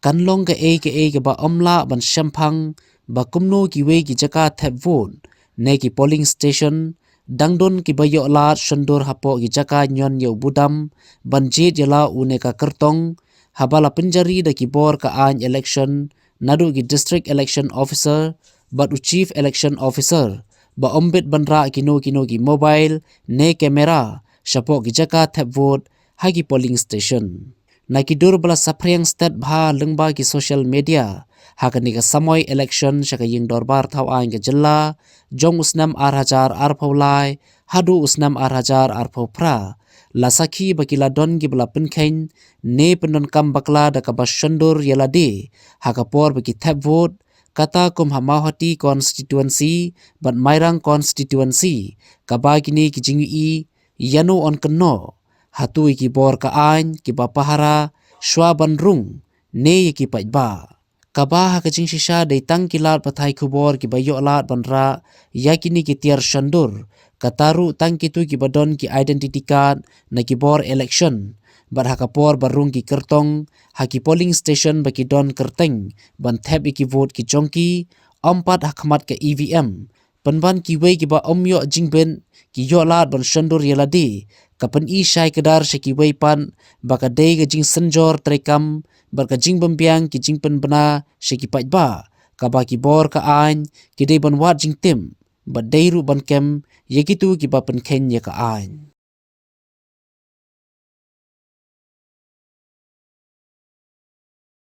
kanlong ke ke ba omla ban shampang ba kumno ki we ki jaka thep vote ne ki polling station dangdon ki bayo lat Shondur hapo ki jaka nyon yo budam banjit yala une ka kertong habala Pynjari da ki bor ka an election nadu ki district election officer but chief election officer ba ombit banra kino ki mobile ne kamera shapo ki jaka thep vote hagi polling station naki dur bala sapriang stat bha lengba ki social media hakani ka samoy election shaka ying dorbar thaw ang ke jilla jong usnam 8000 arphaulai hadu usnam 8000 arphopra lasaki bakila don gi bala pinkhain ne pendon kam bakla da ka Shondur yalade hakapor baki thap vote kata kum hamahati constituency but mairang constituency kabagini ki jingi yano on kno hatui ki bor ka ain ki bapahara shwa banrung ne ki paitba kaba ha ka jing shisha de tang kilat pathai khubor ki bayo lat banra yakini ki tiar Shondur kataru tang kitu ki badon ki identity card na ki bor election bar hakapor barung ki kertong haki polling station baki don kerteng ban thep ki vote ki chongki ompat Hakhmat ke EVM penban ki we ki ba omyo jingben ki yo lat ban Shondur yaladi kapan i shai kedar shaki we pan baka dei ga jing senjor trekam barka jing bambiang ki jing pen bana shaki paitba kaba ki bor ka ain ki dei ban wat jing tim ba dei ru ban kem yekitu ki ba pen khen ya ka ain